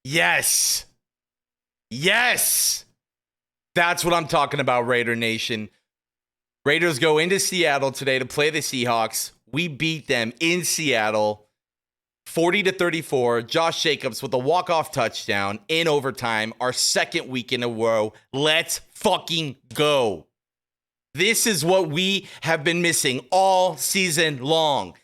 Yes. Yes. That's what I'm talking about, Raider Nation. Raiders go into Seattle today to play the Seahawks. We beat them in Seattle 40-34. Josh Jacobs with a walk-off touchdown in overtime, our second week in a row. Let's fucking go. This is what we have been missing all season long.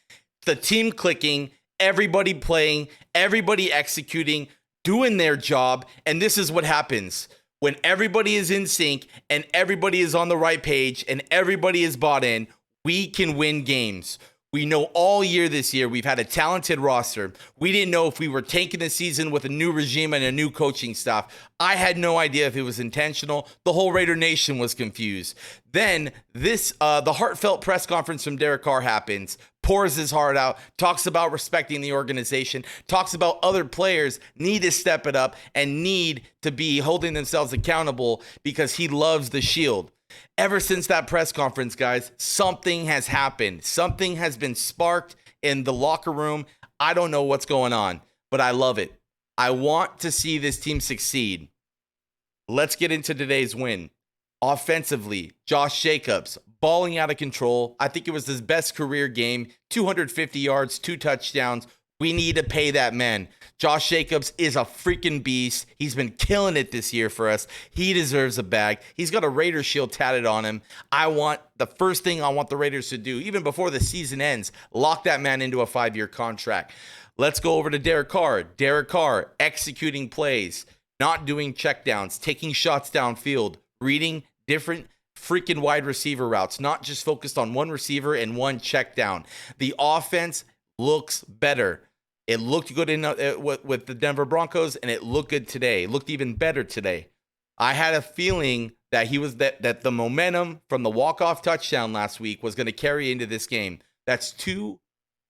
The team clicking, everybody playing, everybody executing, doing their job. And this is what happens when everybody is in sync and everybody is on the right page and everybody is bought in. We can win games. We know all year this year we've had a talented roster. We didn't know if we were tanking the season with a new regime and a new coaching staff. I had no idea if it was intentional. The whole Raider Nation was confused. Then the heartfelt press conference from Derek Carr happens, pours his heart out, talks about respecting the organization, talks about other players need to step it up and need to be holding themselves accountable because he loves the Shield. Ever since that press conference, guys, something has happened. Something has been sparked in the locker room. I don't know what's going on, but I love it. I want to see this team succeed. Let's get into today's win. Offensively, Josh Jacobs, balling out of control. I think it was his best career game. 250 yards, 2 touchdowns. We need to pay that man. Josh Jacobs is a freaking beast. He's been killing it this year for us. He deserves a bag. He's got a Raider shield tatted on him. The first thing I want the Raiders to do, even before the season ends, lock that man into a 5-year contract. Let's go over to Derek Carr. Derek Carr executing plays, not doing checkdowns, taking shots downfield, reading different freaking wide receiver routes, not just focused on one receiver and one check down. The offense looks better. It looked good with the Denver Broncos, and it looked good today. It looked even better today. I had a feeling that that the momentum from the walk-off touchdown last week was going to carry into this game. That's 2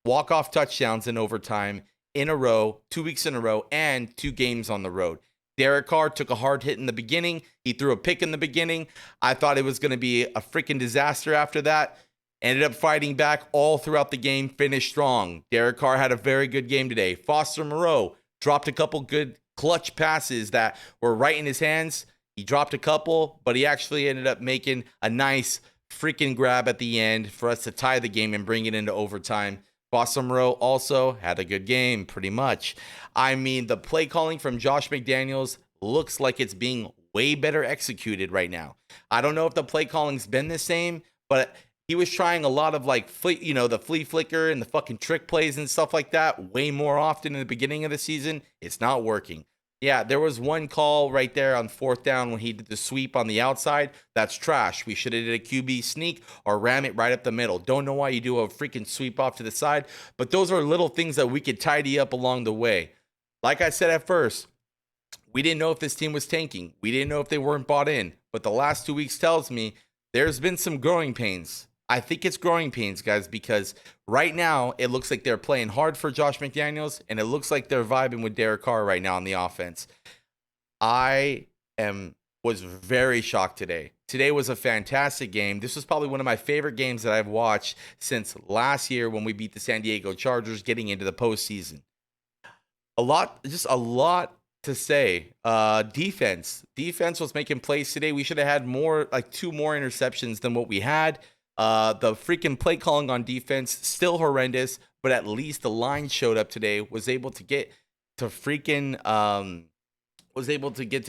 walk-off touchdowns in overtime in a row, 2 weeks in a row, and 2 games on the road. Derek Carr took a hard hit in the beginning. He threw a pick in the beginning. I thought it was going to be a freaking disaster after that. Ended up fighting back all throughout the game, finished strong. Derek Carr had a very good game today. Foster Moreau dropped a couple good clutch passes that were right in his hands. He dropped a couple, but he actually ended up making a nice freaking grab at the end for us to tie the game and bring it into overtime. Foster Moreau also had a good game, pretty much. I mean, the play calling from Josh McDaniels looks like it's being way better executed right now. I don't know if the play calling's been the same, but he was trying a lot of the flea flicker and the fucking trick plays and stuff like that way more often in the beginning of the season. It's not working. Yeah, there was one call right there on 4th down when he did the sweep on the outside. That's trash. We should have did a QB sneak or ram it right up the middle. Don't know why you do a freaking sweep off to the side, but those are little things that we could tidy up along the way. Like I said at first, we didn't know if this team was tanking. We didn't know if they weren't bought in, but the last 2 weeks tells me there's been some growing pains. I think it's growing pains, guys, because right now it looks like they're playing hard for Josh McDaniels, and it looks like they're vibing with Derek Carr right now on the offense. Was very shocked today. Today was a fantastic game. This was probably one of my favorite games that I've watched since last year when we beat the San Diego Chargers getting into the postseason. A lot to say. Defense was making plays today. We should have had more, like 2 more interceptions than what we had. The freaking play calling on defense, still horrendous, but at least the line showed up today, was able to get to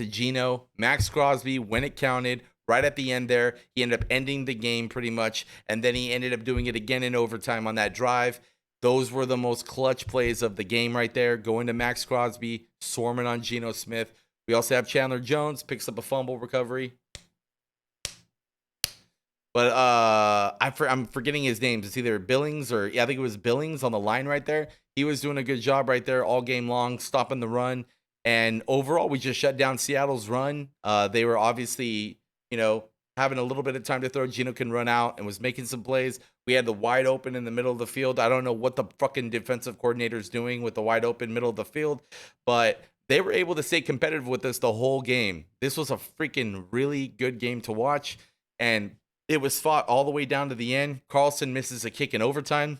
Geno, Max Crosby when it counted, right at the end there. He ended up ending the game pretty much, and then he ended up doing it again in overtime on that drive. Those were the most clutch plays of the game right there, going to Max Crosby, swarming on Geno Smith. We also have Chandler Jones, picks up a fumble recovery. But I'm forgetting his name. It's either Billings I think it was Billings on the line right there. He was doing a good job right there all game long, stopping the run. And overall, we just shut down Seattle's run. They were obviously, having a little bit of time to throw. Geno can run out and was making some plays. We had the wide open in the middle of the field. I don't know what the fucking defensive coordinator is doing with the wide open middle of the field, but they were able to stay competitive with us the whole game. This was a freaking really good game to watch. And it was fought all the way down to the end. Carlson misses a kick in overtime.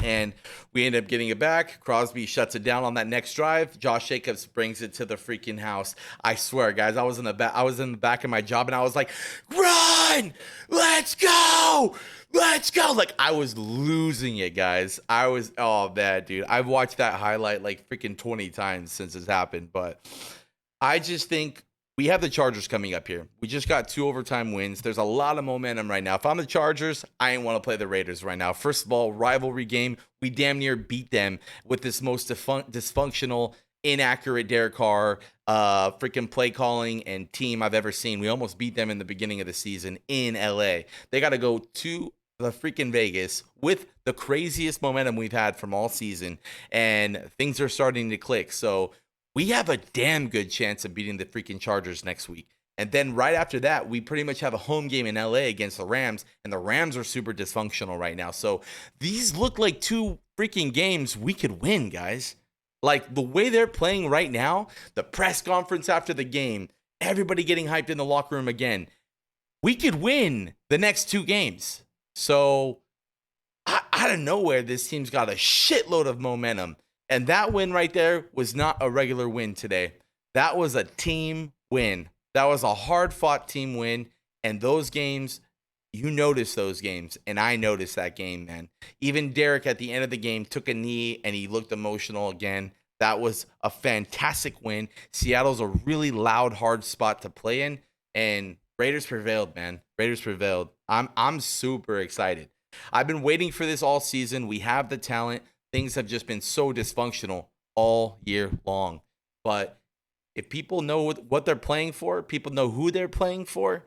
And we end up getting it back. Crosby shuts it down on that next drive. Josh Jacobs brings it to the freaking house. I swear, guys, I was in the back of my job and I was like, "Run! Let's go! Let's go!" Like I was losing it, guys. Oh man, dude. I've watched that highlight like freaking 20 times since it's happened, but I just think we have the Chargers coming up here. We just got 2 overtime wins. There's a lot of momentum right now. If I'm the Chargers, I ain't want to play the Raiders right now. First of all, rivalry game. We damn near beat them with this most dysfunctional, inaccurate Derek Carr, freaking play calling and team I've ever seen. We almost beat them in the beginning of the season in LA. They got to go to the freaking Vegas with the craziest momentum we've had from all season, and things are starting to click. So we have a damn good chance of beating the freaking Chargers next week. And then right after that, we pretty much have a home game in LA against the Rams, and the Rams are super dysfunctional right now. So these look like 2 freaking games we could win, guys. Like the way they're playing right now, the press conference after the game, everybody getting hyped in the locker room again. We could win the next 2 games. So out of nowhere, this team's got a shitload of momentum. And that win right there was not a regular win today. That was a team win. That was a hard-fought team win. And those games, you notice those games. And I noticed that game, man. Even Derek at the end of the game took a knee and he looked emotional again. That was a fantastic win. Seattle's a really loud, hard spot to play in. And Raiders prevailed, man. Raiders prevailed. I'm super excited. I've been waiting for this all season. We have the talent. Things have just been so dysfunctional all year long. But if people know what they're playing for, people know who they're playing for,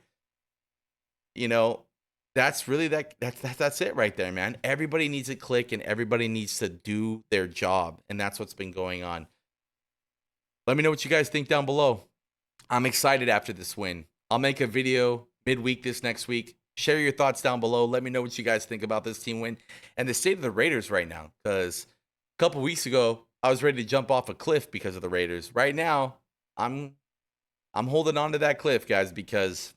you know, that's really that's it right there, man. Everybody needs to click and everybody needs to do their job. And that's what's been going on. Let me know what you guys think down below. I'm excited after this win. I'll make a video midweek this next week. Share your thoughts down below. Let me know what you guys think about this team win and the state of the Raiders right now. Because a couple weeks ago, I was ready to jump off a cliff because of the Raiders. Right now, I'm holding on to that cliff, guys, because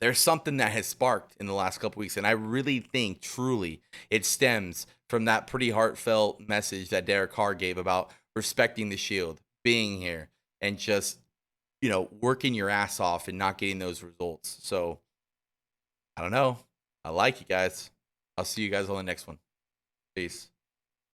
there's something that has sparked in the last couple weeks. And I really think, truly, it stems from that pretty heartfelt message that Derek Carr gave about respecting the shield, being here, and just, working your ass off and not getting those results. So, I don't know. I like you guys. I'll see you guys on the next one. Peace.